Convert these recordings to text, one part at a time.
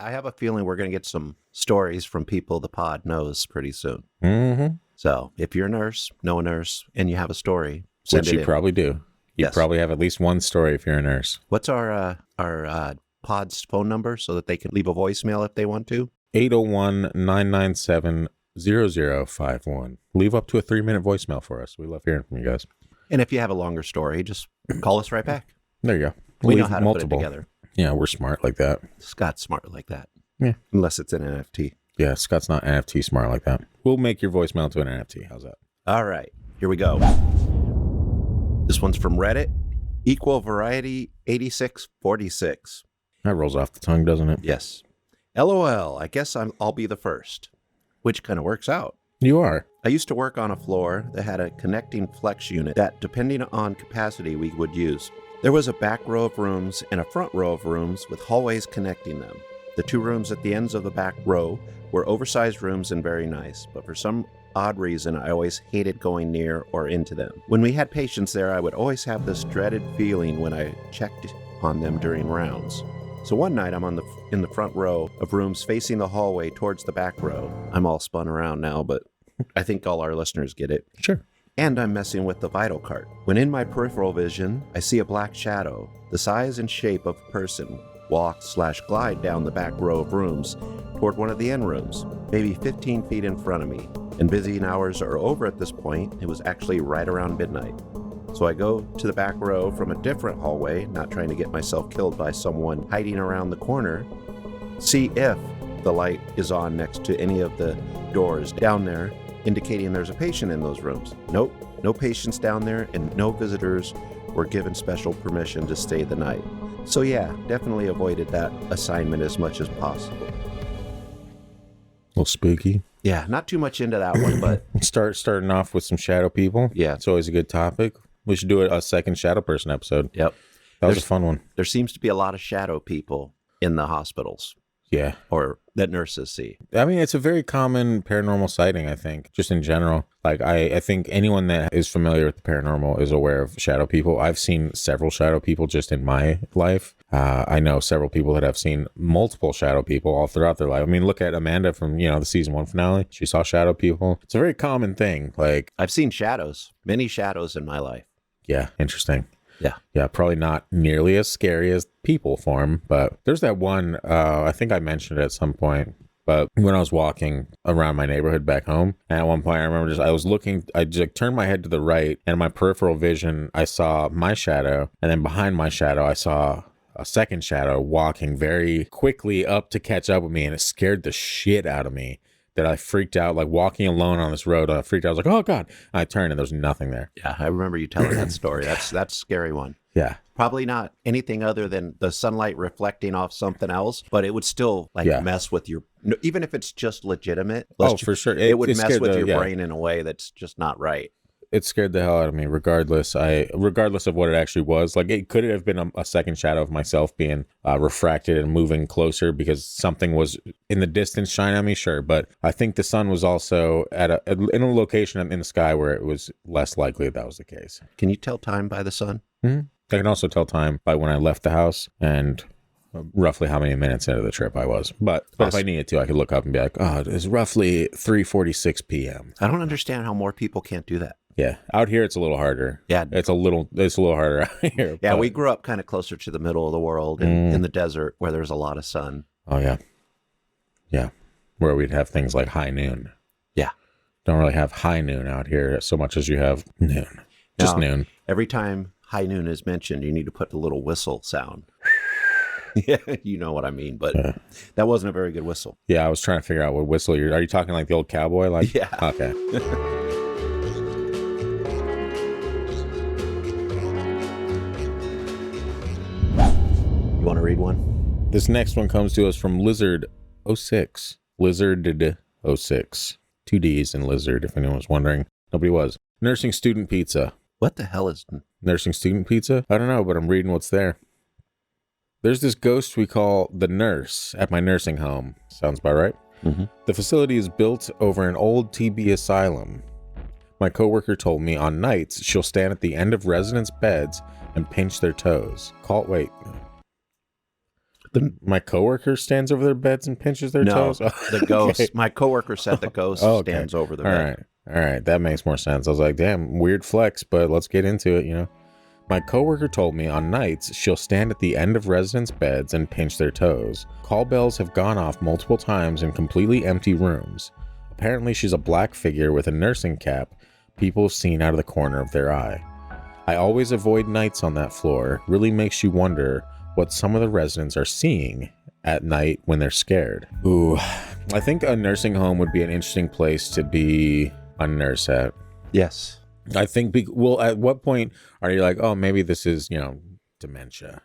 I have a feeling we're going to get some stories from people the pod knows pretty soon. Mm-hmm. So if you're a nurse, know a nurse, and you have a story, send Which it you in. probably do. You probably have at least one story if you're a nurse. What's our pod's phone number so that they can leave a voicemail if they want to? 801-997-0051. Leave up to a 3-minute voicemail for us. We love hearing from you guys. And if you have a longer story, just call us right back. There you go. We know how to put it together. Yeah, we're smart like that. Scott's smart like that. Yeah. Unless it's an NFT. Yeah, Scott's not NFT smart like that. We'll make your voicemail into an NFT. How's that? All right, here we go. This one's from Reddit. Equal Variety 8646. That rolls off the tongue, doesn't it? Yes. LOL, I guess I'll be the first. Which kind of works out. You are. I used to work on a floor that had a connecting flex unit that, depending on capacity, we would use. There was a back row of rooms and a front row of rooms with hallways connecting them. The 2 rooms at the ends of the back row were oversized rooms and very nice, but for some odd reason, I always hated going near or into them. When we had patients there, I would always have this dreaded feeling when I checked on them during rounds. So one night I'm in the front row of rooms facing the hallway towards the back row. I'm all spun around now, but I think all our listeners get it. Sure. And I'm messing with the vital cart. When in my peripheral vision, I see a black shadow, the size and shape of a person, walk/glide down the back row of rooms toward one of the end rooms, maybe 15 feet in front of me. And visiting hours are over at this point. It was actually right around midnight. So I go to the back row from a different hallway, not trying to get myself killed by someone hiding around the corner, see if the light is on next to any of the doors down there, indicating there's a patient in those rooms. Nope, no patients down there, and no visitors were given special permission to stay the night. So yeah, definitely avoided that assignment as much as possible. A little spooky. Yeah, not too much into that one, but... Starting off with some shadow people. Yeah. It's always a good topic. We should do a second shadow person episode. Yep. That was a fun one. There seems to be a lot of shadow people in the hospitals. Yeah. Or that nurses see. I mean, it's a very common paranormal sighting, I think, just in general. Like, I think anyone that is familiar with the paranormal is aware of shadow people. I've seen several shadow people just in my life. I know several people that have seen multiple shadow people all throughout their life. I mean, look at Amanda from, the season 1 finale. She saw shadow people. It's a very common thing. Like, I've seen shadows, many shadows in my life. Yeah, interesting. Yeah. Yeah, probably not nearly as scary as people form, but there's that one, I think I mentioned it at some point, but when I was walking around my neighborhood back home, and at one point I remember I just turned my head to the right, and in my peripheral vision, I saw my shadow, and then behind my shadow, I saw a second shadow walking very quickly up to catch up with me, and it scared the shit out of me. That I freaked out, like walking alone on this road. I freaked out. I was like, oh, God. And I turned and there's nothing there. Yeah, I remember you telling that story. That's a scary one. Yeah. Probably not anything other than the sunlight reflecting off something else, but it would still mess with your, even if it's just legitimate. For sure. It would mess with your brain in a way that's just not right. It scared the hell out of me regardless of what it actually was. Like, it could have been a second shadow of myself being refracted and moving closer because something was in the distance shining at me, sure. But I think the sun was also in a location in the sky where it was less likely that was the case. Can you tell time by the sun? Mm-hmm. I can also tell time by when I left the house and roughly how many minutes into the trip I was. But if I needed to, I could look up and be like, oh, it's roughly 3:46 p.m. I don't understand how more people can't do that. Yeah, out here it's a little harder. Yeah, it's a little harder out here. Yeah, we grew up kind of closer to the middle of the world in the desert where there's a lot of sun. Oh yeah, where we'd have things like high noon. Yeah, don't really have high noon out here so much as you have noon. Just noon. Every time high noon is mentioned, you need to put a little whistle sound. Yeah, you know what I mean, but that wasn't a very good whistle. Yeah, I was trying to figure out what whistle are you talking like the old cowboy? Like, yeah. Okay. You want to read one? This next one comes to us from Lizard06. Lizard06. 2 D's in Lizard, if anyone was wondering. Nobody was. Nursing student pizza. What the hell is nursing student pizza? I don't know, but I'm reading what's there. There's this ghost we call the nurse at my nursing home. Sounds about right. Mm-hmm. The facility is built over an old TB asylum. My coworker told me on nights she'll stand at the end of residents' beds and pinch their toes. My coworker stands over their beds and pinches their No, toes? the ghost. My coworker said the ghost stands over the bed. All right. That makes more sense. I was like, damn, weird flex, but let's get into it, you know? My coworker told me on nights she'll stand at the end of residents' beds and pinch their toes. Call bells have gone off multiple times in completely empty rooms. Apparently she's a black figure with a nursing cap people have seen out of the corner of their eye. I always avoid nights on that floor. Really makes you wonder what some of the residents are seeing at night when they're scared. Ooh, I think a nursing home would be an interesting place to be a nurse at. Yes. I think, well, at what point are you like, oh, maybe this is, you know, dementia?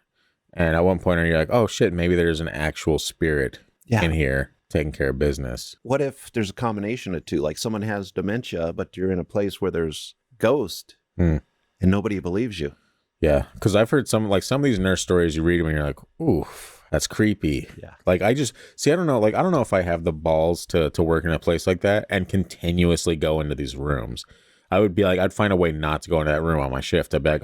And at one point are you like, oh, shit, maybe there's an actual spirit in here taking care of business? What if there's a combination of two? Like someone has dementia, but you're in a place where there's ghost and nobody believes you. Yeah, because I've heard some of these nurse stories you read them and you're like, oof, that's creepy. Yeah. Like I don't know. Like, I don't know if I have the balls to work in a place like that and continuously go into these rooms. I would be like, I'd find a way not to go into that room on my shift. I'd be like,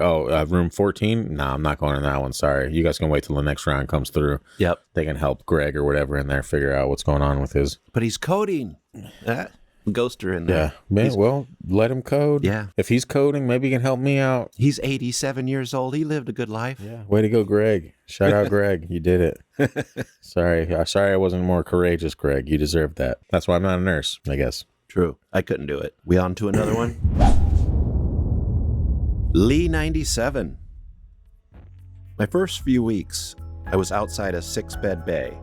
room 14? No, I'm not going in that one. Sorry. You guys can wait till the next round comes through. Yep. They can help Greg or whatever in there figure out what's going on with his. But he's coding. Ghoster in there. Yeah. Man, well, let him code. Yeah. If he's coding, maybe he can help me out. He's 87 years old. He lived a good life. Yeah. Way to go, Greg. Shout out, Greg. You did it. Sorry I wasn't more courageous, Greg. You deserved that. That's why I'm not a nurse, I guess. True. I couldn't do it. We on to another one? Lee 97. My first few weeks, I was outside a 6-bed bay.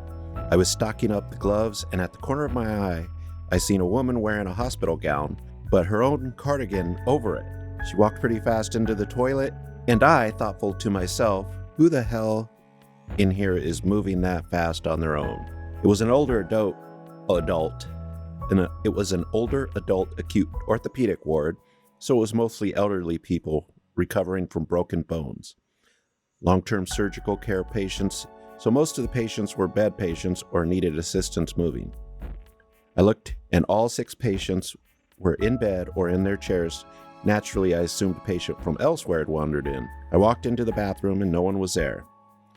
I was stocking up the gloves, and at the corner of my eye, I seen a woman wearing a hospital gown, but her own cardigan over it. She walked pretty fast into the toilet, and I, thoughtful to myself, who the hell in here is moving that fast on their own? It was an older adult. It was an older adult acute orthopedic ward, so it was mostly elderly people recovering from broken bones. Long-term surgical care patients, so most of the patients were bed patients or needed assistance moving. I looked, and all 6 patients were in bed or in their chairs. Naturally, I assumed a patient from elsewhere had wandered in. I walked into the bathroom, and no one was there.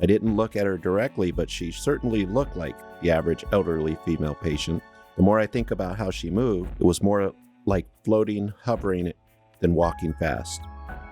I didn't look at her directly, but she certainly looked like the average elderly female patient. The more I think about how she moved, it was more like floating, hovering, than walking fast.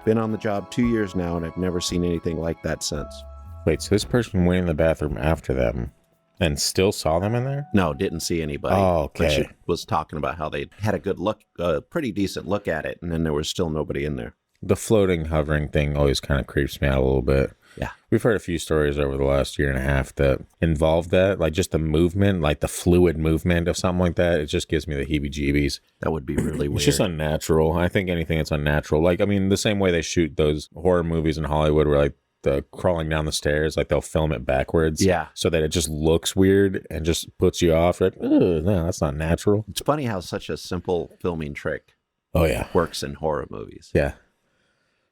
Been on the job 2 years now, and I've never seen anything like that since. Wait, so this person went in the bathroom after them and still saw them in there? No, didn't see anybody. Oh, okay. But she was talking about how they had a good look, a pretty decent look at it, and then there was still nobody in there. The floating, hovering thing always kind of creeps me out a little bit. Yeah. We've heard a few stories over the last year and a half that involve that, like just the movement, like the fluid movement of something like that. It just gives me the heebie-jeebies. That would be really weird. It's just unnatural. I think anything that's unnatural, like, I mean, the same way they shoot those horror movies in Hollywood where like the crawling down the stairs, like they'll film it backwards. Yeah. So that it just looks weird and just puts you off. Like, no, that's not natural. It's funny how such a simple filming trick works in horror movies. Yeah.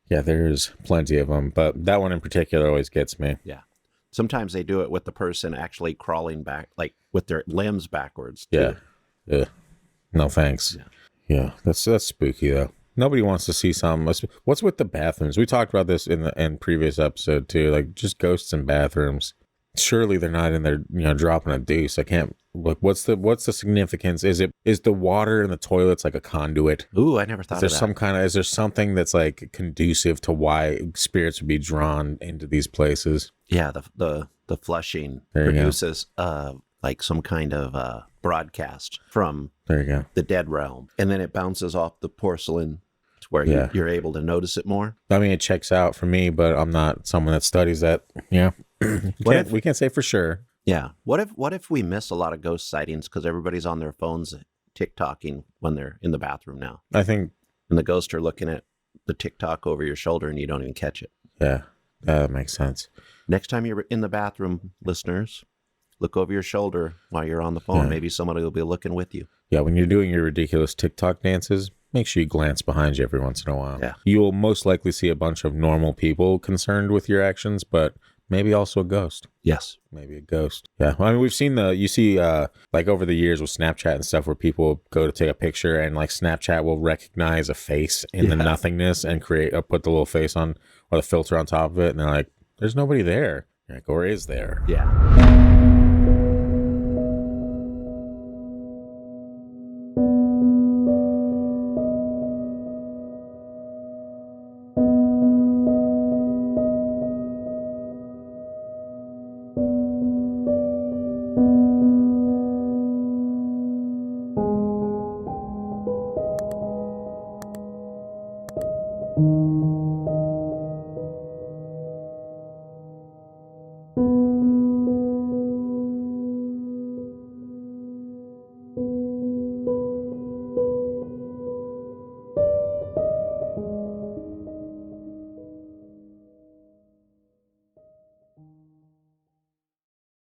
Yeah, there's plenty of them, but that one in particular always gets me. Yeah. Sometimes they do it with the person actually crawling back, like with their limbs backwards, too. Yeah. No thanks. Yeah, that's spooky, though. Nobody wants to see something. What's with the bathrooms? We talked about this in previous episode, too. Like, just ghosts in bathrooms. Surely they're not in there, dropping a deuce. I can't. Like, what's the significance? Is the water in the toilets like a conduit? Ooh, I never thought of that. Is there something that's like conducive to why spirits would be drawn into these places? Yeah, the flushing produces like some kind of broadcast from the dead realm, and then it bounces off the porcelain to where you're able to notice it more. I mean, it checks out for me, but I'm not someone that studies that. Yeah, we can't say for sure. Yeah. What if we miss a lot of ghost sightings because everybody's on their phones TikToking when they're in the bathroom now? I think. And the ghosts are looking at the TikTok over your shoulder and you don't even catch it. Yeah, that makes sense. Next time you're in the bathroom, listeners, look over your shoulder while you're on the phone. Yeah. Maybe somebody will be looking with you. Yeah, when you're doing your ridiculous TikTok dances, make sure you glance behind you every once in a while. Yeah. You will most likely see a bunch of normal people concerned with your actions, but maybe also a ghost. Yes. Maybe a ghost. Yeah. Well, I mean, we've seen like over the years with Snapchat and stuff where people go to take a picture and like Snapchat will recognize a face in the nothingness and put the little face on or the filter on top of it. And they're like, there's nobody there. Like, or is there? Yeah.